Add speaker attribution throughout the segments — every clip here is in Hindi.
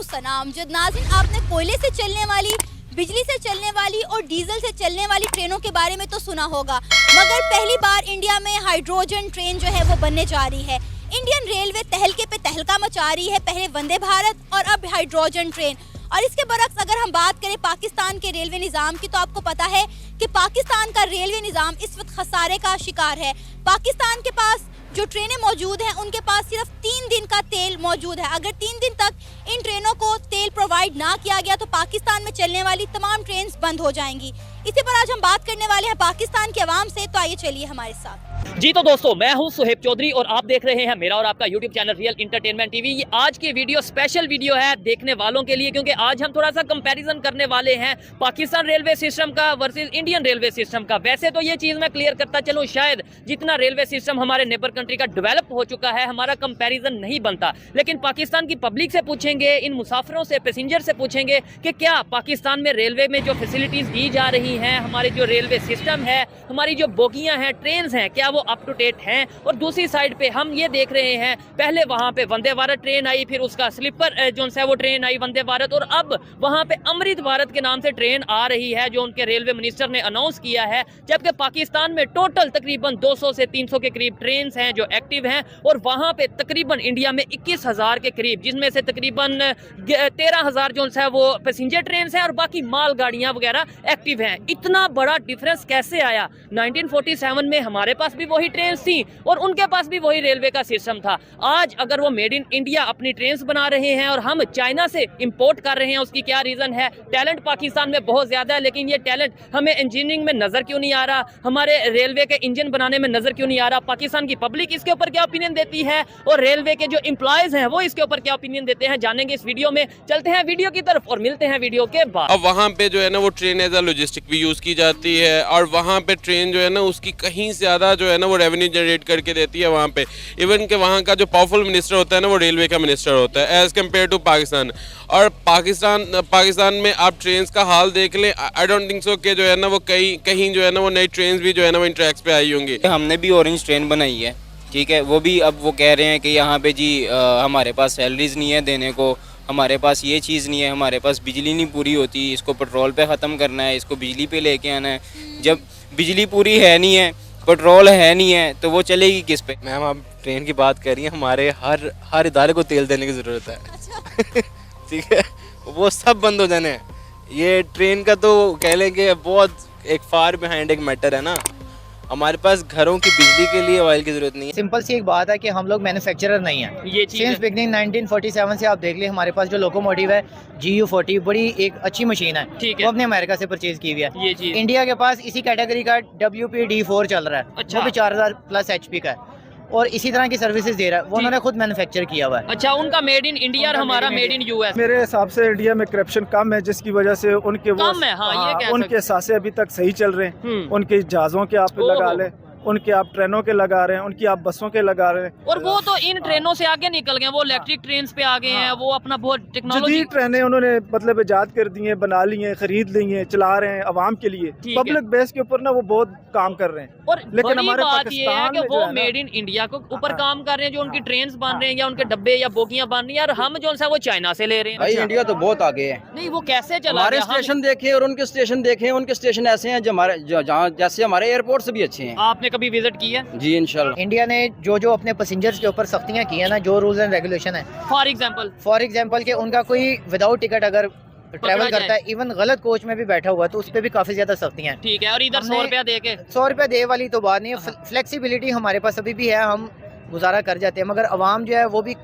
Speaker 1: सलाम। जो नाज़रीन आपने कोयले से चलने वाली, बिजली से चलने वाली और डीजल से चलने वाली ट्रेनों के बारे में तो सुना होगा, मगर पहली बार इंडिया में हाइड्रोजन ट्रेन जो है वो बनने जा रही है। इंडियन रेलवे तहलके पे तहलका मचा रही है, पहले वंदे भारत और अब हाइड्रोजन ट्रेन। और इसके बरक्स अगर हम बात करें पाकिस्तान के रेलवे निज़ाम की, तो आपको पता है कि पाकिस्तान का रेलवे निज़ाम इस वक्त खसारे का शिकार है। पाकिस्तान के पास जो ट्रेनें मौजूद हैं उनके पास सिर्फ 3 दिन का तेल मौजूद है। अगर 3 दिन तक इन ट्रेनों को तेल प्रोवाइड ना किया गया तो पाकिस्तान में चलने वाली तमाम ट्रेन बंद हो जाएंगी। इसी पर आज हम बात करने वाले हैं पाकिस्तान के अवाम से, तो आइए चलिए हमारे साथ।
Speaker 2: जी तो दोस्तों, मैं हूं सुहेब चौधरी और आप देख रहे हैं मेरा और आपका YouTube channel real entertainment TV. ये आज की वीडियो स्पेशल वीडियो है देखने वालों के लिए, क्योंकि आज हम थोड़ा सा कंपैरिजन करने वाले हैं पाकिस्तान रेलवे सिस्टम का वर्सेस इंडियन रेलवे सिस्टम का। वैसे तो ये चीज़ मैं क्लियर करता चलूँ, शायद जितना रेलवे सिस्टम हमारे नेबर कंट्री का डेवलप हो चुका है हमारा कंपैरिजन नहीं बनता, लेकिन पाकिस्तान की पब्लिक से पूछेंगे, इन मुसाफिरों से, पैसेंजर से पूछेंगे कि क्या पाकिस्तान में रेलवे में जो फैसिलिटीज़ दी जा रही हैं, हमारी जो रेलवे सिस्टम है, हमारी जो बोगियाँ हैं, ट्रेन हैं, क्या वो अप टू डेट हैं। और दूसरी साइड पे हम ये देख रहे हैं, पहले वहाँ पे वंदे भारत ट्रेन आई, फिर उसका स्लीपर जो है वो ट्रेन आई वंदे भारत, और अब वहाँ पे अमृत भारत के नाम से ट्रेन आ रही है जो उनके रेलवे मिनिस्टर ने अनाउंस किया है। जबकि पाकिस्तान में टोटल तकरीबन 200 से 300 के करीब ट्रेन हैं जो एक्टिव हैं, और वहाँ पे तकरीबन इंडिया में 21,000 के करीब, जिसमें से तकरीबन 13,000 जो है वो पैसेंजर ट्रेन हैं और बाकी माल गाड़ियाँ वगैरह एक्टिव हैं। इतना बड़ा डिफरेंस कैसे आया? 1947 में हमारे पास भी वही ट्रेन थी और उनके पास भी वही रेलवे का सिस्टम था। आज अगर वो मेड इन इंडिया अपनी ट्रेन बना रहे हैं और हम चाइना से इंपोर्ट कर रहे हैं, उसकी क्या रीजन है? टैलेंट पाकिस्तान में बहुत ज्यादा है, लेकिन ये टैलेंट हमें इंजीनियरिंग में नजर क्यों नहीं आ रहा, हमारे रेलवे के इंजन बनाने में नजर क्यों नहीं आ रहा? पाकिस्तान की पब्लिक इसके ऊपर क्या ओपिनियन देती है और रेलवे के जो एम्प्लॉयज हैं वो इसके ऊपर क्या ओपिनियन देते हैं, जानेंगे इस वीडियो में। चलते हैं वीडियो की तरफ और मिलते हैं वीडियो के बाद।
Speaker 3: अब वहाँ पे जो है ना वो ट्रेन एज अ लॉजिस्टिक भी यूज़ की जाती है, और वहाँ पे ट्रेन जो है ना उसकी कहीं ज़्यादा जो है ना वो रेवेन्यू जनरेट करके देती है वहाँ पे। इवन के वहाँ का जो पावरफुल मिनिस्टर होता है ना वो रेलवे का मिनिस्टर होता है एज़ कम्पेयर टू पाकिस्तान। और पाकिस्तान में आप ट्रेन का हाल देख लें, आई डोंट थिंक सो कि जो है ना वो कहीं जो है ना वो नई ट्रेन भी जो है ना वो इन ट्रैक्स पे आई होंगी।
Speaker 4: हमने भी ऑरेंज ट्रेन बनाई है, ठीक है, वो भी अब वो कह रहे हैं कि यहाँ पे जी हमारे पास सैलरीज नहीं है देने को, हमारे पास ये चीज़ नहीं है, हमारे पास बिजली नहीं पूरी होती, इसको पेट्रोल पे ख़त्म करना है, इसको बिजली पे लेके आना है। जब बिजली पूरी है नहीं है, पेट्रोल है नहीं है, तो वो चलेगी किस पे?
Speaker 5: मैम आप ट्रेन की बात कर रही हैं, हमारे हर इदारे को तेल देने की ज़रूरत है।
Speaker 1: अच्छा।
Speaker 5: ठीक है, वो सब बंद हो जाने हैं। ये ट्रेन का तो कह लें कि बहुत एक फार बिहाइंड एक मैटर है ना। हमारे पास घरों की बिजली के लिए ऑयल की जरूरत नहीं है।
Speaker 6: सिंपल सी एक बात है कि हम लोग मैन्युफैक्चरर नहीं हैं।
Speaker 2: ये चीज़
Speaker 6: सिंस बिगनिंग 1947 से आप देख लें, हमारे पास जो लोकोमोटिव है GU40 बड़ी एक अच्छी मशीन है,
Speaker 2: ठीक है।
Speaker 6: वो अपने अमेरिका से परचेज की हुई है।
Speaker 2: ये चीज़
Speaker 6: इंडिया के पास इसी कैटेगरी का WPD4 चल रहा है।
Speaker 2: अच्छा।
Speaker 6: वो भी 4000 प्लस HP का है और इसी तरह की सर्विसेज दे रहा है। वो उन्होंने खुद मैन्युफैक्चर किया हुआ है।
Speaker 2: अच्छा, उनका मेड इन इंडिया और हमारा मेड इन US।
Speaker 7: मेरे हिसाब से इंडिया में करप्शन कम है, जिसकी वजह से उनके
Speaker 2: कम है, हाँ, ये कह
Speaker 7: उनके सासे अभी तक सही चल रहे हैं। उनके जहाज़ों के आप लगा लें, उनके आप ट्रेनों के लगा रहे हैं, उनकी आप बसों के लगा रहे हैं।
Speaker 2: और वो तो इन ट्रेनों से आगे निकल गए, वो इलेक्ट्रिक ट्रेन पे आ गए हैं, वो अपना बहुत टेक्नोलॉजी
Speaker 7: जदीद ट्रेनें उन्होंने मतलब इजाद कर दी हैं, बना ली हैं, खरीद ली हैं, चला रहे हैं अवाम के लिए।
Speaker 2: ठीक है।
Speaker 7: पब्लिक बेस के ऊपर ना वो बहुत काम कर रहे हैं।
Speaker 2: और
Speaker 7: लेकिन
Speaker 2: बड़ी
Speaker 7: हमारे
Speaker 2: बात ये है
Speaker 7: पाकिस्तान
Speaker 2: कि
Speaker 7: में
Speaker 2: वो
Speaker 7: जो है ना-
Speaker 2: मेड इन इंडिया को ऊपर
Speaker 7: हाँ।
Speaker 2: काम कर रहे हैं, जो उनकी ट्रेन बन रहे हैं या उनके डब्बे या बोगियां बन रही हैं, और हम जो है वो चाइना से ले रहे हैं।
Speaker 8: भाई इंडिया तो बहुत आगे है।
Speaker 2: नहीं, वो कैसे चला
Speaker 8: हमारे
Speaker 2: रहे हैं?
Speaker 8: स्टेशन देखे और उनके स्टेशन देखे, उनके स्टेशन ऐसे हैं जो हमारे जहाँ जैसे हमारे एयरपोर्ट से भी अच्छे हैं।
Speaker 2: आपने कभी विजिट किया?
Speaker 8: जी इंशाल्लाह।
Speaker 6: इंडिया ने जो अपने पैसेंजर्स के ऊपर सख्तियाँ की है ना, जो रूल्स एंड रेगुलेशन है,
Speaker 2: फॉर एग्जाम्पल
Speaker 6: फॉर एग्जाम्पल कि उनका कोई विदाउट टिकट अगर ट्रैवल
Speaker 2: जाए।
Speaker 6: करता है, इवन गलत कोच में भी बैठा हुआ है, तो उस पर भी काफ़ी ज़्यादा सख्तियाँ हैं।
Speaker 2: ठीक है, और इधर 100
Speaker 6: हमने-
Speaker 2: रुपया दे के
Speaker 6: 100 रुपया दे वाली तो बात नहीं है। फ्लेक्सिबिलिटी हमारे पास अभी भी है, हम गुजारा कर जाते हैं, मगर अवाम जो है वो भी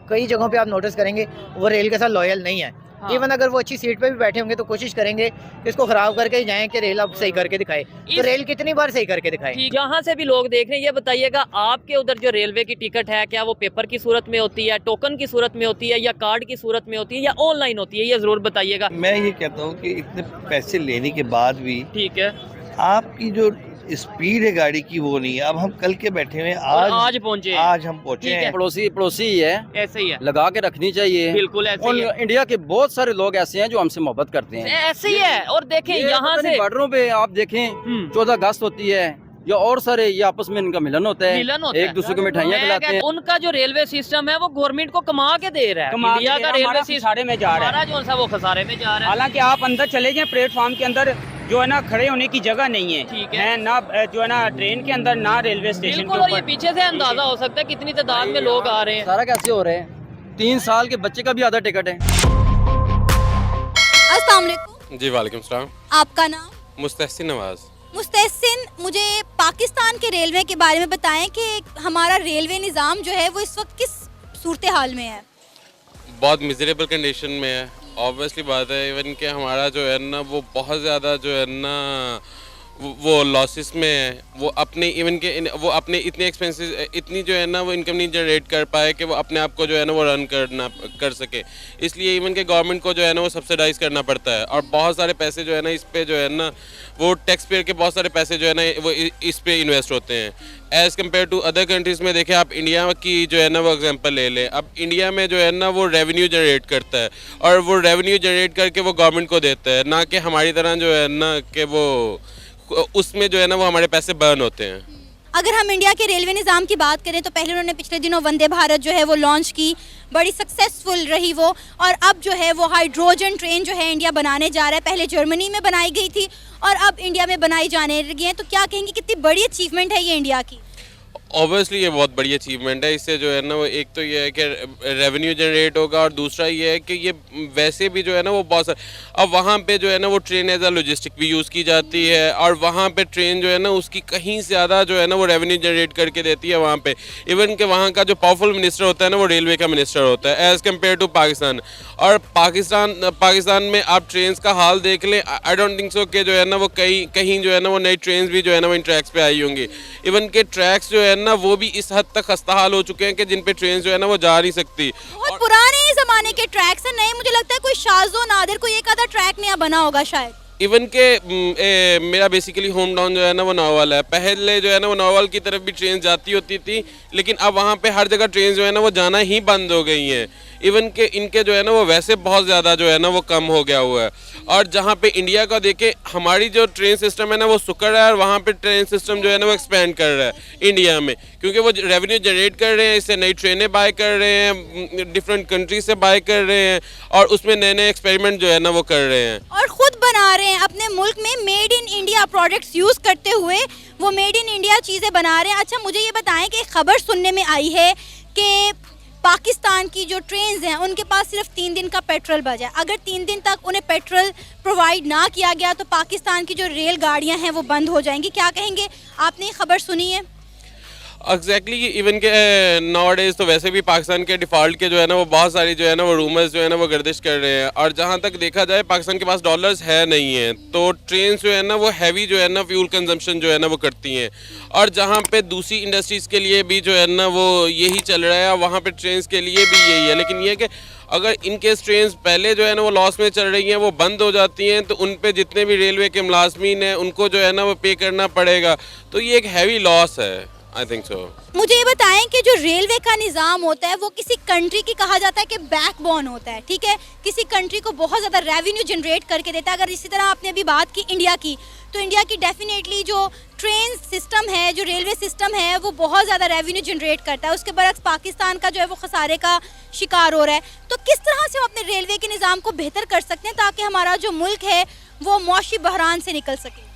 Speaker 6: कई जगहों पे आप नोटिस करेंगे वो रेल के साथ लॉयल नहीं है।
Speaker 2: हाँ।
Speaker 6: इवन अगर वो अच्छी सीट पे भी बैठे होंगे तो कोशिश करेंगे कि इसको खराब करके ही जाएं कि रेल अब सही करके दिखाए। तो रेल कितनी बार सही करके दिखाए?
Speaker 2: ठीक, जहाँ से भी लोग देख रहे हैं ये बताइएगा, आपके उधर जो रेलवे की टिकट है, क्या वो पेपर की सूरत में होती है, टोकन की सूरत में होती है, या कार्ड की सूरत में होती है, या ऑनलाइन होती है? ये जरूर बताइएगा।
Speaker 9: मैं ये कहता हूँ कि इतने पैसे लेने के बाद भी
Speaker 2: ठीक है,
Speaker 9: आपकी जो स्पीड है गाड़ी की वो नहीं है। अब हम कल के बैठे हुए हैं,
Speaker 2: आज पहुंचे हैं।
Speaker 9: आज हम पहुंचे
Speaker 2: ठीक है।
Speaker 9: हैं।
Speaker 8: पड़ोसी ही है,
Speaker 2: ऐसे ही है,
Speaker 8: लगा के रखनी चाहिए।
Speaker 2: बिल्कुल ऐसे
Speaker 8: और
Speaker 2: ही है।
Speaker 8: इंडिया के बहुत सारे लोग ऐसे हैं जो हमसे मोहब्बत करते हैं।
Speaker 2: ऐसे ही है। और देखें
Speaker 8: ये
Speaker 2: यहाँ
Speaker 8: पता नहीं
Speaker 2: से
Speaker 8: बॉर्डरों पे आप देखें 14 अगस्त होती है, या और सारे ये आपस में इनका मिलन होता है,
Speaker 2: मिलन होता है।
Speaker 8: एक दूसरे को मिठाइयाँ
Speaker 2: मैं
Speaker 8: खिलाते
Speaker 2: कहता-
Speaker 8: हैं।
Speaker 2: उनका जो रेलवे सिस्टम है वो गवर्नमेंट को कमा के दे रहा है।
Speaker 10: कमा के
Speaker 2: इंडिया
Speaker 10: दे
Speaker 2: का
Speaker 10: रहा है,
Speaker 2: रेलवे
Speaker 10: हमारा
Speaker 2: सिस्टम
Speaker 10: खसारे में जा रहा है।
Speaker 2: हमारा जो सा वो खसारे में जा रहा है।
Speaker 10: हालांकि आप अंदर चले जाएं प्लेटफॉर्म के अंदर जो है ना खड़े होने की जगह नहीं है,
Speaker 2: ठीक है।
Speaker 10: ना जो है ना ट्रेन के अंदर ना रेलवे स्टेशन
Speaker 2: बिल्कुल,
Speaker 10: के
Speaker 2: और ये
Speaker 10: ऊपर।
Speaker 2: पीछे से अंदाजा हो सकता है कितनी तादाद में लोग आ रहे हैं।
Speaker 8: सारा कैसे हो रहे हैं? 3 साल के बच्चे का भी आधा टिकट है।
Speaker 1: अस्सलाम वालेकुम,
Speaker 3: जी वालेकुम सलाम।
Speaker 1: आपका नाम?
Speaker 3: मुस्तहसिन नवाज।
Speaker 1: मुस्तहसिन, मुझे पाकिस्तान के रेलवे के बारे में बताएं कि हमारा रेलवे निज़ाम जो है वो इस वक्त किस सूरत हाल में है?
Speaker 3: बहुत मिजरेबल कंडीशन में है। ऑब्वियसली बात है, इवन कि हमारा जो है ना वो बहुत ज़्यादा जो है ना वो लॉसेस में है। वो अपने इवन के वो अपने इतने एक्सपेंसेस इतनी जो है ना वो इनकम नहीं जनरेट कर पाए कि वो अपने आप को जो है ना वो रन कर सके। इसलिए इवन के गवर्नमेंट को जो है ना वो सब्सिडाइज करना पड़ता है, और बहुत सारे पैसे जो है ना इस पे जो है ना वो टैक्स पेयर के बहुत सारे पैसे जो है ना वो इस पे इन्वेस्ट होते हैं as compared to other countries में। देखें आप इंडिया की जो है ना वो एग्जांपल ले लें। अब इंडिया में जो है ना वो रेवेन्यू जनरेट करता है, और वो रेवेन्यू जनरेट करके वो गवर्नमेंट को देता है, ना कि हमारी तरह जो है ना कि वो उसमें जो है ना वो हमारे पैसे बर्न होते हैं।
Speaker 1: अगर हम इंडिया के रेलवे निज़ाम की बात करें तो पहले उन्होंने पिछले दिनों वंदे भारत जो है वो लॉन्च की, बड़ी सक्सेसफुल रही वो, और अब जो है वो हाइड्रोजन ट्रेन जो है इंडिया बनाने जा रहा है। पहले जर्मनी में बनाई गई थी और अब इंडिया में बनाई जाने लगी है। तो क्या कहेंगे कितनी बड़ी अचीवमेंट है ये इंडिया की?
Speaker 3: ऑब्वियसली ये बहुत बड़ी अचीवमेंट है। इससे जो है ना वो एक तो ये है कि रेवेन्यू जनरेट होगा, और दूसरा ये है कि ये वैसे भी जो है ना वो बहुत सारा, अब वहाँ पे जो है ना वो ट्रेन एज अ लॉजिस्टिक भी यूज़ की जाती है, और वहाँ पे ट्रेन जो है ना उसकी कहीं ज़्यादा जो है ना वो रेवेन्यू जनरेट करके देती है वहाँ पे। इवन कि वहाँ का जो पावरफुल मिनिस्टर होता है ना वो रेलवे का मिनिस्टर होता है एज़ कम्पेयर टू पाकिस्तान। और पाकिस्तान में आप ट्रेन का हाल देख लें, आई डोंट थिंक सो कि जो है ना वो कहीं जो है ना वो नई ट्रेन भी जो है ना वो इन ट्रैक्स पे आई होंगी। इवन के ट्रैक्स जो है ना वो भी इस हद तक खस्ता हाल हो चुके हैं कि जिन पे ट्रेन जो है ना वो जा नहीं सकती।
Speaker 1: बहुत पुराने ज़माने के ट्रैक्स हैं, नहीं मुझे लगता है कोई शाज़ो नादिर कोई एक आधा ट्रैक नया बना होगा शायद।
Speaker 3: इवन के मेरा बेसिकली होम टाउन जो है ना वो नौवल है। पहले जो है ना वो नौवल की तरफ भी ट्रेन जाती होती थी, लेकिन अब वहाँ पे हर जगह ट्रेन जो है ना वो जाना ही बंद हो गई हैं। इवन के इनके जो है ना वो वैसे बहुत ज़्यादा जो है ना वो कम हो गया हुआ है। और जहाँ पे इंडिया का देखें, हमारी जो ट्रेन सिस्टम है ना वो सुकड़ है, और वहाँ पे ट्रेन सिस्टम जो है ना वो एक्सपेंड कर रहा है इंडिया में, क्योंकि वो रेवेन्यू जनरेट कर रहे हैं, इससे नई ट्रेनें बाय कर रहे हैं, डिफरेंट कंट्री से बाय कर रहे हैं, और उसमें नए नए एक्सपेरिमेंट जो है ना वो कर रहे हैं
Speaker 1: और ख़ुद बना रहे हैं अपने मुल्क में made in India products use करते हुए, वो मेड इन इंडिया चीज़ें बना रहे हैं। अच्छा, मुझे ये बताएं कि खबर सुनने में आई है कि पाकिस्तान की जो ट्रेन्स हैं उनके पास सिर्फ 3 दिन का पेट्रोल बचा है। अगर 3 दिन तक उन्हें पेट्रोल प्रोवाइड ना किया गया तो पाकिस्तान की जो रेल गाड़ियाँ हैं वो बंद हो जाएंगी। क्या कहेंगे? आपने ये खबर सुनी है?
Speaker 3: एग्जैक्टली इवन के नाउ डेज तो वैसे भी पाकिस्तान के डिफ़ॉल्ट के जो है ना वो बहुत सारी जो है ना वो रूमर्स जो है ना वो गर्दिश कर रहे हैं, और जहाँ तक देखा जाए पाकिस्तान के पास डॉलर्स है नहीं है, तो ट्रेन जो है ना वो हैवी जो है ना फ्यूल कंजम्पशन जो है ना वो करती हैं। और जहाँ पे दूसरी इंडस्ट्रीज़ के लिए भी जो है ना वो यही चल रहा है, वहाँ पे ट्रेन के लिए भी यही है। लेकिन ये है कि अगर इनकेस ट्रेन पहले जो है ना वो लॉस में चल रही हैं, वो बंद हो जाती हैं, तो उन पे जितने भी रेलवे के मुलाजमीन हैं उनको जो है ना वो पे करना पड़ेगा, तो ये एक हैवी लॉस है। I think so.
Speaker 1: मुझे ये बताएं कि जो रेलवे का निज़ाम होता है वो किसी कंट्री की कहा जाता है कि बैकबोन होता है, ठीक है, किसी कंट्री को बहुत ज़्यादा रेवेन्यू जनरेट करके देता है। अगर इसी तरह आपने अभी बात की इंडिया की, तो इंडिया की डेफिनेटली जो ट्रेन सिस्टम है, जो रेलवे सिस्टम है, वो बहुत ज़्यादा रेवेन्यू जनरेट करता है। उसके बरक्स पाकिस्तान का जो है वो खसारे का शिकार हो रहा है। तो किस तरह से हम अपने रेलवे के निज़ाम को बेहतर कर सकते हैं ताकि हमारा जो मुल्क है वो मौशी बहरान से निकल सके?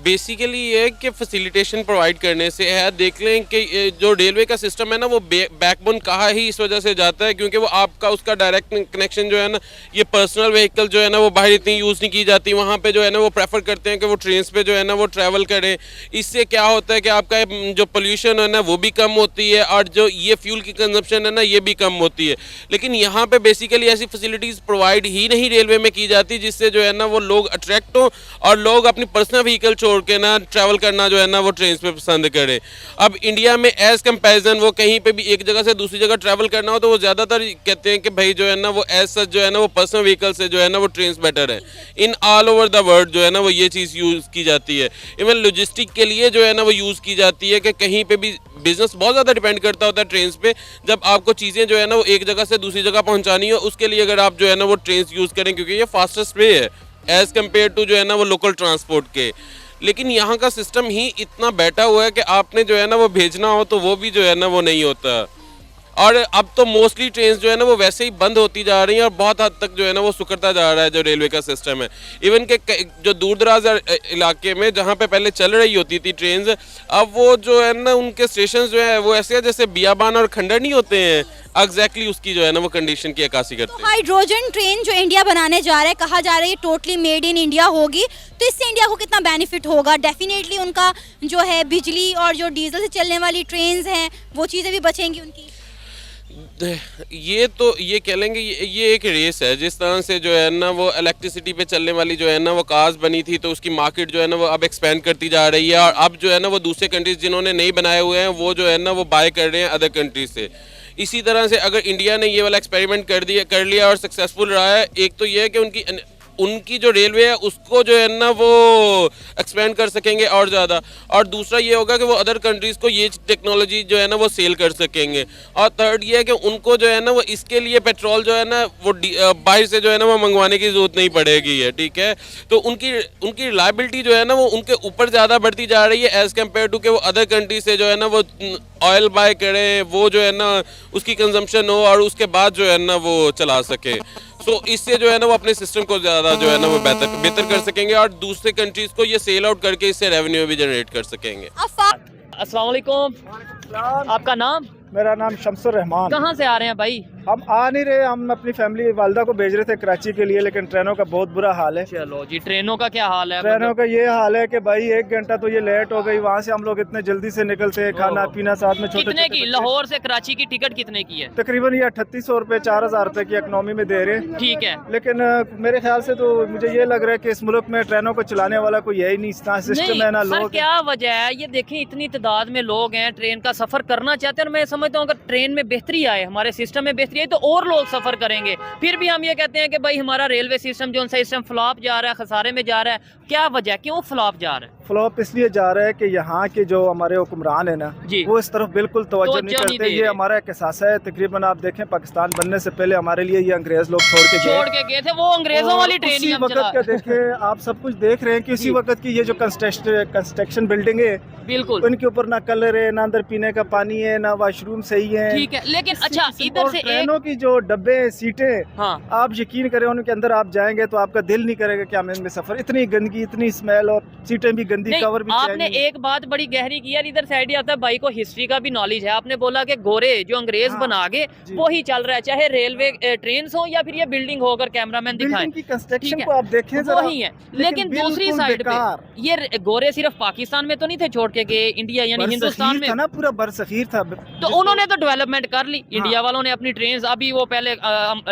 Speaker 3: बेसिकली ये है कि फैसिलिटेशन प्रोवाइड करने से है। देख लें कि जो रेलवे का सिस्टम है ना वो बैकबोन कहा ही इस वजह से जाता है क्योंकि वो आपका उसका डायरेक्ट कनेक्शन जो है ना, ये पर्सनल व्हीकल जो है ना वो बाहर इतनी यूज़ नहीं की जाती, वहाँ पे जो है ना वो प्रेफर करते हैं कि वो ट्रेन पे जो है ना वो ट्रैवल करें। इससे क्या होता है कि आपका जो पोल्यूशन है ना वो भी कम होती है, और जो ये फ्यूल की कंजम्पशन है ना ये भी कम होती है। लेकिन यहाँ पे बेसिकली ऐसी फैसिलिटीज़ प्रोवाइड ही नहीं रेलवे में की जाती जिससे जो है ना वो लोग अट्रैक्ट हो और लोग अपनी पर्सनल व्हीकल छोड़ के ना ट्रैवल करना जो है ना वो ट्रेन पे पसंद करें। अब इंडिया में एज कंपैरिजन वो कहीं पे भी एक जगह से दूसरी जगह ट्रैवल करना हो तो वो ज़्यादातर कहते हैं कि भाई जो है ना वो एज सच जो है ना वो पर्सनल व्हीकल से जो है ना वो ट्रेन बेटर है। In all over the world जो है ना वो ये चीज़ यूज़ की जाती है। इवन लॉजिस्टिक के लिए जो है ना वो यूज़ की जाती है कि कहीं पर भी बिजनेस बहुत ज़्यादा डिपेंड करता होता है ट्रेन पे। जब आपको चीज़ें जो है ना वो एक जगह से दूसरी जगह पहुँचानी हो उसके लिए अगर आप जो है ना वो ट्रेन यूज़ करें क्योंकि ये फास्टेस्ट वे है एज़ कम्पेयर टू जो है ना वो लोकल ट्रांसपोर्ट के। लेकिन यहाँ का सिस्टम ही इतना बैठा हुआ है कि आपने जो है ना वो भेजना हो तो वो भी जो है ना वो नहीं होता। और अब तो मोस्टली ट्रेन जो है ना वो वैसे ही बंद होती जा रही हैं और बहुत हद तक जो है ना वो सुकड़ता जा रहा है जो रेलवे का सिस्टम है। इवन के जो दूर दराज इलाके में जहाँ पे पहले चल रही होती थी ट्रेन, अब वो जो है ना उनके स्टेशन जो है वो ऐसे है जैसे बियाबान और खंडर नहीं होते हैं, एग्जैक्टली उसकी जो है ना वो कंडीशन की अक्कासी करते हैं।
Speaker 1: हाइड्रोजन ट्रेन जो इंडिया बनाने जा रहा है, कहा जा रहा है ये टोटली मेड इन इंडिया होगी, तो इससे इंडिया को कितना बेनिफिट होगा? डेफिनेटली उनका जो है बिजली और जो डीजल से चलने वाली ट्रेन्स हैं वो चीज़ें भी बचेंगी उनकी।
Speaker 3: ये तो ये कह लेंगे ये एक रेस है। जिस तरह से जो है ना वो इलेक्ट्रिसिटी पे चलने वाली जो है ना वो कार्स बनी थी, तो उसकी मार्केट जो है ना वो अब एक्सपेंड करती जा रही है और अब जो है ना वो दूसरे कंट्रीज जिन्होंने नहीं बनाए हुए हैं वो जो है ना वो बाय कर रहे हैं अदर कंट्रीज से। इसी तरह से अगर इंडिया ने ये वाला एक्सपेरिमेंट कर लिया और सक्सेसफुल रहा है, एक तो ये है कि उनकी जो रेलवे है उसको जो है ना वो एक्सपेंड कर सकेंगे और ज़्यादा, और दूसरा ये होगा कि वो अदर कंट्रीज़ को ये टेक्नोलॉजी जो है ना वो सेल कर सकेंगे, और थर्ड ये है कि उनको जो है ना वो इसके लिए पेट्रोल जो है ना वो बाहर से जो है ना वो मंगवाने की ज़रूरत नहीं पड़ेगी है, ठीक है। तो उनकी रिलायबिलिटी जो है ना वो उनके ऊपर ज़्यादा बढ़ती जा रही है एज़ कम्पेयर टू कि वो अदर कंट्री से जो है ना वो ऑयल बाय करें, वो जो है ना उसकी कंजम्पशन हो और उसके बाद जो है ना वो चला सके। सो इससे जो है ना वो अपने सिस्टम को ज़्यादा जो है ना वो बेहतर कर सकेंगे और दूसरे कंट्रीज़ को ये सेल आउट करके इससे रेवेन्यू भी जनरेट कर सकेंगे।
Speaker 2: अस्सलाम वालेकुम, आपका नाम?
Speaker 7: मेरा नाम शमसुर रहमान।
Speaker 2: कहाँ से आ रहे हैं भाई?
Speaker 7: हम आ नहीं रहे, हम अपनी फैमिली वालदा को भेज रहे थे कराची के लिए, लेकिन ट्रेनों का बहुत बुरा हाल है।
Speaker 2: चलो जी, ट्रेनों का क्या हाल है?
Speaker 7: ट्रेनों का ये हाल है कि भाई 1 घंटा तो ये लेट हो गई, वहाँ से हम लोग इतने जल्दी से निकलते हैं, खाना पीना साथ में छोटे
Speaker 2: कितने की लाहौर से कराची की टिकट कितने की है?
Speaker 7: तकरीबन ये 3800 रुपये 4000 रुपये की इकनॉमी में दे रहे हैं।
Speaker 2: ठीक है,
Speaker 7: लेकिन मेरे ख्याल से तो मुझे ये लग रहा है कि इस मुल्क में ट्रेनों को चलाने वाला कोई यही नहीं, ना सिस्टम है ना लोग।
Speaker 2: क्या वजह है? ये देखें इतनी तादाद में लोग हैं, ट्रेन का सफर करना चाहते हैं और मैं समझता हूँ अगर ट्रेन में बेहतरी आए, हमारे सिस्टम में बेहतरी आए तो और लोग सफर करेंगे। फिर भी हम ये कहते हैं कि भाई हमारा रेलवे सिस्टम जो सिस्टम फ्लॉप जा रहा है, खसारे में जा रहा है। क्या वजह, क्यों फ्लॉप जा रहा है?
Speaker 7: फ्लॉप इसलिए जा रहा है कि यहाँ के जो हमारे हुक्मरान है ना वो इस तरफ बिल्कुल तवज्जो नहीं करते। ये हमारा एक एहसास है, तकरीबन आप देखें पाकिस्तान बनने से पहले हमारे लिए ये अंग्रेज लोग छोड़ के गए थे।
Speaker 2: वो अंग्रेजों वाली ट्रेन
Speaker 7: उसी वक्त का देखें आप सब कुछ देख रहे हैं कि उसी वक्त की ये जो कंस्ट्रक्शन बिल्डिंग है
Speaker 2: बिल्कुल
Speaker 7: उनके ऊपर ना कलर है, ना अंदर पीने का पानी है, ना वॉशरूम सही है।
Speaker 2: ठीक है, लेकिन अच्छा इधर से
Speaker 7: ट्रेनों की जो डब्बे सीटें,
Speaker 2: हाँ,
Speaker 7: आप यकीन करें उनके अंदर आप जाएंगे तो आपका दिल नहीं करेगा कि हम इनमें सफर, इतनी गंदगी, इतनी स्मेल और सीटें भी गंदी, कवर भी।
Speaker 2: आपने एक बात बड़ी गहरी की है, इधर साइड आता है भाई को हिस्ट्री का भी नॉलेज है। आपने बोला कि गोरे जो अंग्रेज बना गए वो ही चल रहा है, चाहे रेलवे ट्रेन हो या फिर ये बिल्डिंग हो, अगर कैमरामैन दिखाएं
Speaker 7: की कंस्ट्रक्शन को आप देखें
Speaker 2: वही है। लेकिन दूसरी साइड पे ये गोरे सिर्फ पाकिस्तान में तो नहीं थे छोड़ के गए, इंडिया यानी हिंदुस्तान में
Speaker 7: था ना, पूरा बरसगीर था।
Speaker 2: तो उन्होंने तो डेवलपमेंट कर ली, इंडिया वालों ने अपनी ट्रेन, अभी वो पहले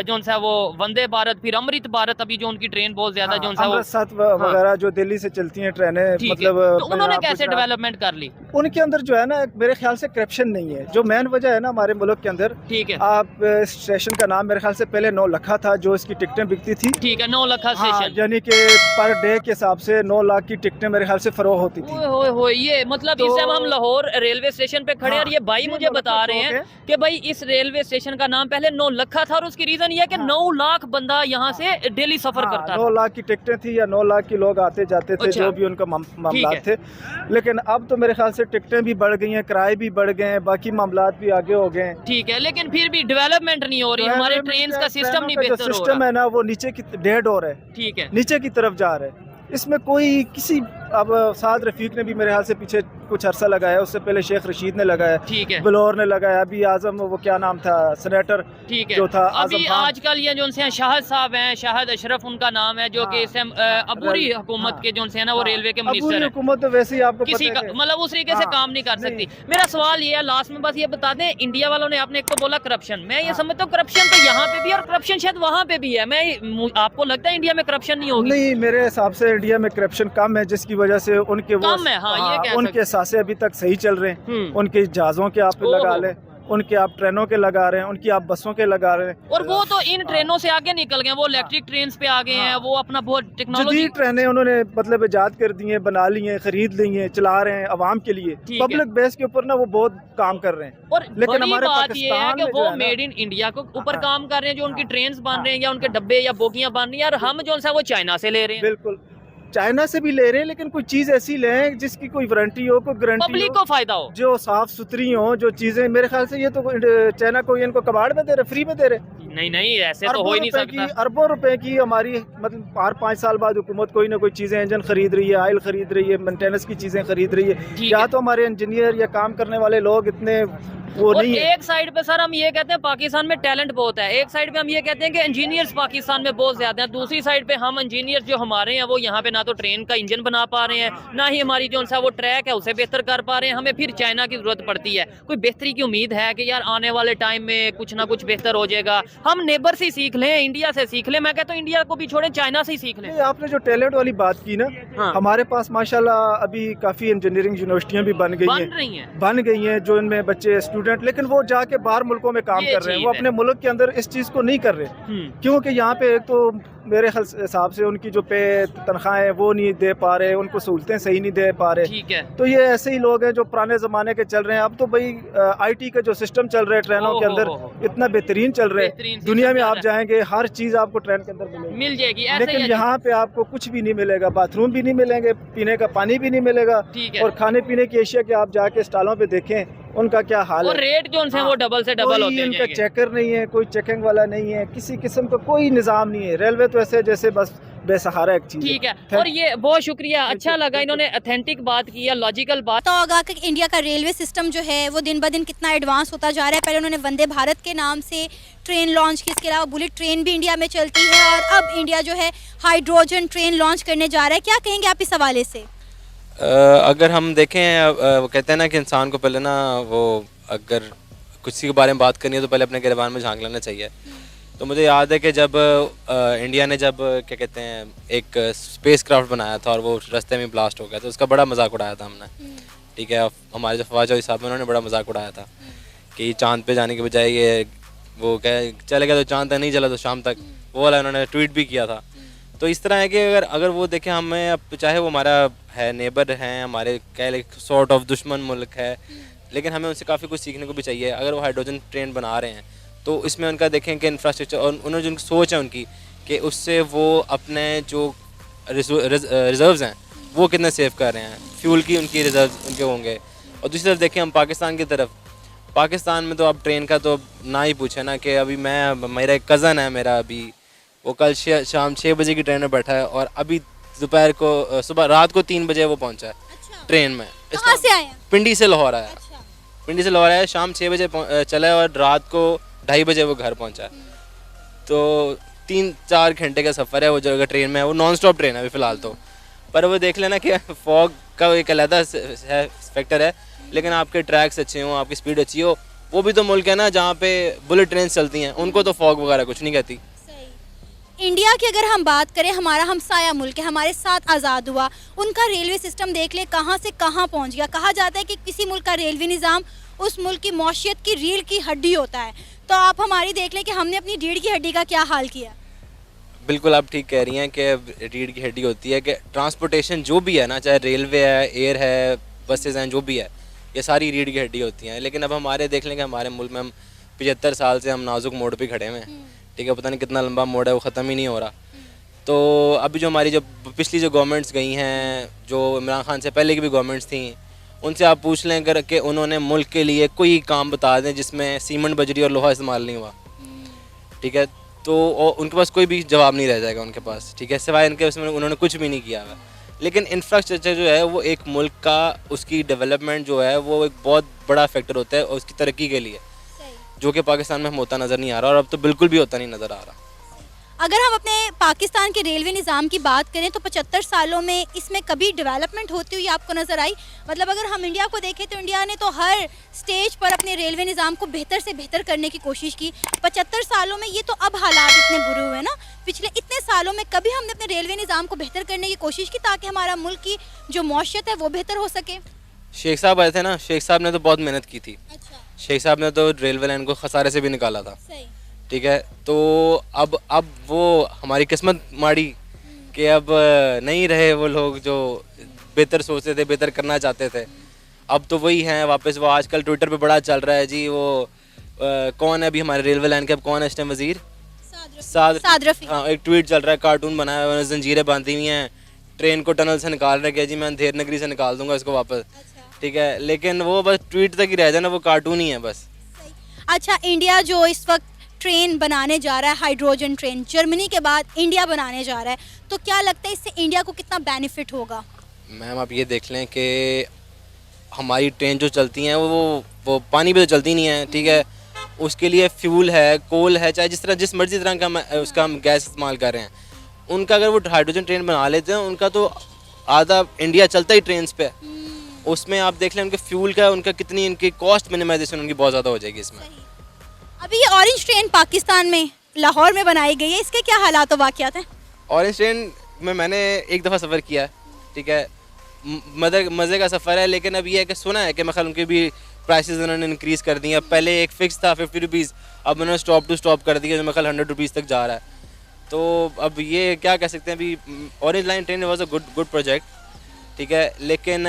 Speaker 2: जो सा वो वंदे भारत, फिर अमृत भारत, अभी जो उनकी ट्रेन बहुत ज्यादा जो सा
Speaker 7: वगैरह जो दिल्ली से चलती हैं ट्रेनें, मतलब
Speaker 2: तो उन्होंने कैसे डेवलपमेंट कर ली?
Speaker 7: उनके अंदर जो है ना मेरे ख्याल से करप्शन नहीं है, जो मेन वजह है ना हमारे मुल्क के अंदर।
Speaker 2: ठीक है,
Speaker 7: आप स्टेशन का नाम मेरे ख्याल से पहले 9 लखा था जो इसकी टिकटें बिकती थी।
Speaker 2: ठीक है, 9 लखा स्टेशन,
Speaker 7: यानी कि पर डे के हिसाब से 9 लाख की टिकटें मेरे ख्याल से फरोख्त होती थी।
Speaker 2: ये मतलब इस टाइम हम लाहौर रेलवे स्टेशन पे खड़े और ये भाई मुझे बता रहे हैं कि भाई इस रेलवे स्टेशन का नाम पहले 9 लखा था और उसकी रीजन ये है कि 9 लाख बंदा यहाँ से डेली सफर करता था।
Speaker 7: 9 लाख की टिकटें थी या 9 लाख के लोग आते जाते थे, जो भी उनका मामला थे। लेकिन अब तो मेरे ख्याल से टिकटें भी बढ़ गई हैं, किराए भी बढ़ गए हैं, बाकी मामला भी आगे हो गए हैं।
Speaker 2: ठीक है, लेकिन फिर भी डेवलपमेंट नहीं हो रही, हमारे ट्रेन का सिस्टम नहीं बेहतर हो रहा।
Speaker 7: सिस्टम है ना वो नीचे की डेड हो रहा है।
Speaker 2: ठीक है,
Speaker 7: नीचे की तरफ जा रहा है। इसमें कोई किसी, अब साद रफीक ने भी मेरे हाल से पीछे कुछ अरसा लगाया, उससे पहले शेख रशीद ने लगाया,
Speaker 2: ठीक है,
Speaker 7: बलौर ने लगाया, अभी आजम वो क्या नाम था सेनेटर,
Speaker 2: ठीक है,
Speaker 7: जो था
Speaker 2: अभी आजकल ये जो से शाहद साहब हैं, शाहद अशरफ उनका नाम है, जो कि अबूरी हुकूमत के जो है ना वो रेलवे के मिनिस्टर हैं।
Speaker 7: हुकूमत तो वैसे ही आपको
Speaker 2: किसी का मतलब उस तरीके से काम नहीं कर सकती। मेरा सवाल ये है लास्ट में, बस ये बता दें, इंडिया वालों ने आपने एक तो बोला करप्शन, मैं ये समझता हूँ करप्शन तो यहाँ पे भी और करप्शन शायद वहाँ पे भी है। मैं आपको लगता है इंडिया में करप्शन नहीं होगी?
Speaker 7: नहीं, मेरे हिसाब से इंडिया में करप्शन कम है, जिसकी वजह से उनके उनके सासे अभी तक सही चल रहे हैं। उनके जहाजों के आप लगा लें, उनके आप ट्रेनों के लगा रहे हैं, उनकी आप बसों के लगा रहे हैं,
Speaker 2: और वो तो इन ट्रेनों से आगे निकल गए, वो इलेक्ट्रिक ट्रेन पे आ गए हैं, वो अपना बहुत टेक्नोलॉजी
Speaker 7: ट्रेनें उन्होंने मतलब इजाद कर दी हैं, बना ली हैं, खरीद ली हैं, चला रहे हैं अवाम के लिए, पब्लिक बेस के ऊपर ना वो बहुत काम कर रहे हैं।
Speaker 2: और लेकिन हमारे बात ये है कि वो मेड इन इंडिया को ऊपर काम कर रहे हैं, जो उनकी ट्रेन बन रहे हैं या उनके डब्बे या बोगियां बन रही हैं, और हम जो है वो चाइना से ले रहे हैं।
Speaker 7: बिल्कुल, चाइना से भी ले रहे हैं, लेकिन कोई चीज़ ऐसी लें जिसकी कोई वारंटी हो, कोई गारंटी
Speaker 2: पब्लिक
Speaker 7: हो,
Speaker 2: को फायदा हो।
Speaker 7: जो साफ सुथरी हो, जो चीज़ें। मेरे ख्याल से ये तो चाइना को इनको कबाड़ में दे रहे, फ्री में दे रहे।
Speaker 2: नहीं नहीं, ऐसे तो हो ही नहीं सकता।
Speaker 7: अरबों रुपए की हमारी मतलब हर 5 साल बाद हुकूमत कोई ना कोई चीज़ें, इंजन खरीद रही है, ऑयल खरीद रही है, मेंटेनेंस की चीज़ें खरीद रही है। या तो हमारे इंजीनियर या काम करने वाले लोग इतने वो
Speaker 2: और
Speaker 7: नहीं है।
Speaker 2: एक साइड पे सर हम ये कहते हैं पाकिस्तान में टैलेंट बहुत है, एक साइड पे हम ये कहते हैं कि इंजीनियर्स पाकिस्तान में बहुत ज्यादा हैं, दूसरी साइड पे हम इंजीनियर्स जो हमारे हैं वो यहाँ पे ना तो ट्रेन का इंजन बना पा रहे हैं, ना ही हमारी जो सा वो ट्रैक है उसे बेहतर कर पा रहे हैं। हमें फिर चाइना की जरूरत पड़ती है। कोई बेहतरी की उम्मीद है कि यार आने वाले टाइम में कुछ ना कुछ बेहतर हो जाएगा, हम नेबर से सीख लें, इंडिया से सीख लें। मैं कहता हूँ इंडिया को भी छोड़ें, चाइना से ही सीख लें।
Speaker 7: आपने जो टैलेंट वाली बात की ना,
Speaker 2: हाँ।
Speaker 7: हमारे पास माशाल्लाह अभी काफ़ी इंजीनियरिंग यूनिवर्सिटियाँ भी बन गई हैं जो इनमें बच्चे स्टूडेंट, लेकिन वो जाके बाहर मुल्कों में काम कर रहे हैं। वो अपने मुल्क के अंदर इस चीज़ को नहीं कर रहे, क्योंकि यहाँ पे एक तो मेरे हिसाब से उनकी जो पे तनख्वाहें वो नहीं दे पा रहे, उनको सहूलतें सही नहीं दे पा रहे।
Speaker 2: ठीक है।
Speaker 7: तो ये ऐसे ही लोग हैं जो पुराने ज़माने के चल रहे हैं। अब तो भाई IT का जो सिस्टम चल रहा है ट्रेनों के अंदर इतना बेहतरीन चल रहा है, दुनिया में आप जाएंगे हर चीज़ आपको ट्रेन के अंदर
Speaker 2: मिल जाएगी,
Speaker 7: लेकिन यहाँ पे आपको कुछ भी नहीं मिलेगा, बाथरूम भी नहीं मिलेंगे, पीने का पानी भी नहीं मिलेगा, और खाने पीने की एशिया के आप जाके स्टॉलों पे देखें उनका क्या हाल है।
Speaker 2: और रेट जो उनसे वो डबल से डबल होते हैं।
Speaker 7: इनका चेकर नहीं है, कोई चेकिंग वाला नहीं है, किसी किस्म का कोई निज़ाम नहीं है। रेलवे तो ऐसे जैसे बस बेसहारा एक चीज।
Speaker 2: ठीक है। और ये बहुत शुक्रिया, अच्छा लगा इन्होंने ऑथेंटिक बात की है, लॉजिकल बात।
Speaker 1: तो होगा कि इंडिया का रेलवे सिस्टम जो है वो दिन ब दिन कितना एडवांस होता जा रहा है। पहले उन्होंने वंदे भारत के नाम से ट्रेन लॉन्च की, इसके अलावा बुलेट ट्रेन भी इंडिया में चलती है, और अब इंडिया जो है हाइड्रोजन ट्रेन लॉन्च करने जा रहा है। क्या कहेंगे आप इस हवाले से?
Speaker 5: अगर हम देखें, वो कहते हैं ना कि इंसान को पहले ना वो अगर कुछ के बारे में बात करनी है तो पहले अपने गिरबान में झांक लेना चाहिए। तो मुझे याद है कि जब इंडिया ने जब क्या कहते हैं एक स्पेस क्राफ्ट बनाया था और वो रास्ते में ब्लास्ट हो गया तो उसका बड़ा मजाक उड़ाया था हमने। ठीक है, हमारे जो ख्वाजा साहब उन्होंने बड़ा मजाक उड़ाया था कि चांद पे जाने के बजाय ये वो क्या चले गया तो चांद तक नहीं चला तो शाम तक, वो वाला उन्होंने ट्वीट भी किया था। तो इस तरह है कि अगर वो देखें, हमें अब चाहे वो हमारा है नेबर हैं, हमारे कह ले सॉर्ट ऑफ दुश्मन मुल्क है, लेकिन हमें उनसे काफ़ी कुछ सीखने को भी चाहिए। अगर वो हाइड्रोजन ट्रेन बना रहे हैं तो इसमें उनका देखें कि इंफ्रास्ट्रक्चर और उन्होंने जो उनकी सोच है उनकी कि उससे वो अपने जो रिजर्व्स हैं वो कितने सेव कर रहे हैं, फ्यूल की उनकी रिजर्व उनके होंगे। और दूसरी तरफ देखें हम पाकिस्तान की तरफ, पाकिस्तान में तो अब ट्रेन का तो ना ही पूछे ना कि अभी मेरा एक कज़न है मेरा, अभी वो कल शाम 6 बजे की ट्रेन में बैठा है और अभी दोपहर को सुबह रात को 3 बजे वो पहुंचा है। अच्छा। ट्रेन में।
Speaker 1: कहाँ से आया?
Speaker 5: पिंडी से लाहौर आया। अच्छा। पिंडी से लाहौर आया, शाम 6 बजे चला और रात को 2:30 बजे वो घर पहुंचा है। तो 3-4 घंटे का सफ़र है वो जो ट्रेन में है, वो नॉन स्टॉप ट्रेन है अभी फ़िलहाल तो। पर वो देख लेना कि फॉग का एक अलग फैक्टर है, लेकिन आपके ट्रैक्स अच्छे हों, आपकी स्पीड अच्छी हो, वो भी तो मुल्क है ना जहाँ पे बुलेट ट्रेन चलती हैं, उनको तो फॉग वगैरह कुछ नहीं कहती।
Speaker 1: इंडिया की अगर हम बात करें, हमारा हमसाया मुल्क है, हमारे साथ आज़ाद हुआ, उनका रेलवे सिस्टम देख ले कहाँ से कहाँ पहुँच गया। कहा जाता है कि किसी मुल्क का रेलवे निज़ाम उस मुल्क की मौशियत की रीढ़ की हड्डी होता है। तो आप हमारी देख लें कि हमने अपनी रीढ़ की हड्डी का क्या हाल किया।
Speaker 5: बिल्कुल आप ठीक कह रही हैं कि रीढ़ की हड्डी होती है कि ट्रांसपोर्टेशन जो भी है ना, चाहे रेलवे है, एयर है, बसेज हैं, जो भी है, ये सारी रीढ़ की हड्डी होती हैं। लेकिन अब हमारे देख लें कि हमारे मुल्क में हम 75 साल से हम नाजुक मोड़ पे खड़े हुए हैं। ठीक है, पता नहीं कितना लंबा मोड़ है, वो ख़त्म ही नहीं हो रहा। तो अभी जो हमारी जो पिछली जो गवर्नमेंट्स गई हैं, जो इमरान खान से पहले की भी गवर्नमेंट्स थी, उनसे आप पूछ लें अगर कि उन्होंने मुल्क के लिए कोई काम बता दें जिसमें सीमेंट, बजरी और लोहा इस्तेमाल नहीं हुआ। ठीक है, तो उनके पास कोई भी जवाब नहीं रह जाएगा उनके पास। ठीक है, सिवाय इनके उसमें उन्होंने कुछ भी नहीं किया हुआ। लेकिन इंफ्रास्ट्रक्चर जो है वो एक मुल्क का, उसकी डेवलपमेंट जो है वो एक बहुत बड़ा फैक्टर होता है उसकी तरक्की के लिए, जो कि पाकिस्तान में हम होता नज़र नहीं आ रहा, और अब तो बिल्कुल भी होता नहीं नज़र आ रहा।
Speaker 1: अगर हम अपने पाकिस्तान के रेलवे निज़ाम की बात करें तो 75 सालों में इसमें कभी डेवलपमेंट होती हुई आपको नज़र आई? मतलब अगर हम इंडिया को देखें तो इंडिया ने तो हर स्टेज पर अपने रेलवे निज़ाम को बेहतर से बेहतर करने की कोशिश की। 75 सालों में ये तो अब हालात इतने बुरे हुए ना, पिछले इतने सालों में कभी हमने अपने रेलवे निज़ाम को बेहतर करने की कोशिश की ताकि हमारा मुल्क की जो मौशियत है वो बेहतर हो सके?
Speaker 5: शेख साहब आए थे ना, शेख साहब ने तो बहुत मेहनत की थी।
Speaker 1: अच्छा।
Speaker 5: शेख साहब ने तो रेलवे लाइन को खसारे से भी निकाला था।
Speaker 1: सही।
Speaker 5: ठीक है, तो अब वो हमारी किस्मत माड़ी कि अब नहीं रहे वो लोग जो बेहतर सोचते थे, बेहतर करना चाहते थे। अब तो वही हैं वापस। वो आजकल ट्विटर पे बड़ा चल रहा है जी, वो कौन है अभी हमारे रेलवे लाइन के, अब कौन है इस टाइम वजीर? साद रफी। हाँ, एक ट्वीट चल रहा है, कार्टून बनाया हुआ है, जंजीरें बांधी हुई हैं, ट्रेन को टनल से निकाल रहे हैं जी, मैं अंधेर नगरी से निकाल दूंगा इसको वापस, ठीक है, लेकिन वो बस ट्वीट तक ही रह जाना, वो कार्टून ही है बस।
Speaker 1: अच्छा, इंडिया जो इस वक्त ट्रेन बनाने जा रहा है, हाइड्रोजन ट्रेन, जर्मनी के बाद इंडिया बनाने जा रहा है, तो क्या लगता है इससे इंडिया को कितना बेनिफिट होगा?
Speaker 5: मैम आप ये देख लें कि हमारी ट्रेन जो चलती हैं वो पानी पे तो चलती नहीं है, ठीक है, उसके लिए फ्यूल है, कोल है, चाहे जिस तरह जिस मर्जी तरह का उसका हम गैस इस्तेमाल कर रहे हैं, उनका अगर वो हाइड्रोजन ट्रेन बना लेते हैं, उनका तो आधा इंडिया चलता ही ट्रेन पे। उसमें आप देख लें उनके फ्यूल का, उनका कितनी इनकी कॉस्ट मिनिमाइजेशन उनकी बहुत ज़्यादा हो जाएगी इसमें।
Speaker 1: अभी ये ऑरेंज ट्रेन पाकिस्तान में लाहौर में बनाई गई है, इसके क्या हालात और वाक़यात हैं?
Speaker 5: ऑरेंज ट्रेन में मैंने एक दफ़ा सफ़र किया है, ठीक है, मज़े का सफ़र है, लेकिन अब ये है कि सुना है कि मतलब उनके भी प्राइसेस उन्होंने इंक्रीज़ कर दिए। पहले एक फ़िक्स था 50 रुपीज़, अब उन्होंने स्टॉप टू स्टॉप कर दिया, जो मतलब 100 रुपीज़ तक जा रहा है। तो अब ये क्या कह सकते हैं, अभी orange line train was a good project, ठीक है, लेकिन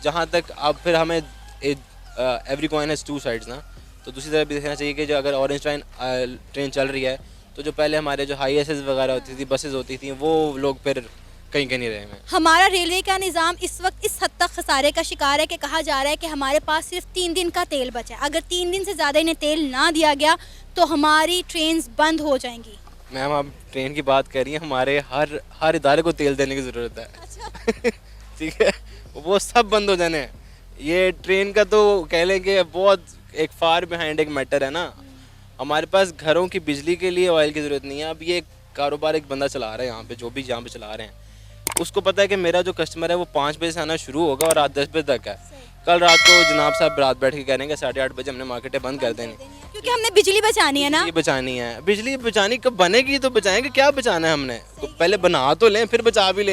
Speaker 5: जहाँ तक अब फिर हमें every coin has two sides ना, तो दूसरी तरफ भी देखना चाहिए कि जो अगर ऑरेंज ट्रेन चल रही है, तो जो पहले हमारे जो हाई एसेस वगैरह होती थी, बसेस होती थी, वो लोग फिर कहीं नहीं रहे हैं।
Speaker 1: हमारा रेलवे का निज़ाम इस वक्त इस हद तक खसारे का शिकार है कि कहा जा रहा है कि हमारे पास सिर्फ 3 दिन का तेल बचा है, अगर 3 दिन से ज़्यादा इन्हें तेल ना दिया गया तो हमारी ट्रेन बंद हो जाएंगी।
Speaker 5: मैम आप ट्रेन की बात कर रही हैं, हमारे हर इदारे को तेल देने की ज़रूरत है।
Speaker 1: अच्छा।
Speaker 5: ठीक है, वो सब बंद हो जाने हैं। ये ट्रेन का तो कह लें कि बहुत एक फार बिहाइंड एक मैटर है ना। हमारे पास घरों की बिजली के लिए ऑयल की ज़रूरत नहीं है। अब ये कारोबार एक बंदा चला रहा है यहाँ पे, जो भी यहाँ पे चला रहे हैं, उसको पता है कि मेरा जो कस्टमर है वो 5 बजे से आना शुरू होगा और रात 10 बजे तक है। कल रात को जनाब साहब रात बैठ के कह रहे हैं कि 8:30 बजे हमने मार्केटें बंद कर देनी,
Speaker 1: क्योंकि हमने बिजली बचानी है ना।
Speaker 5: बिजली बचानी है। बिजली बचानी कब बनेगी तो बचाएंगे, क्या बचाना है हमने, तो पहले बना तो लें फिर बचा भी लें।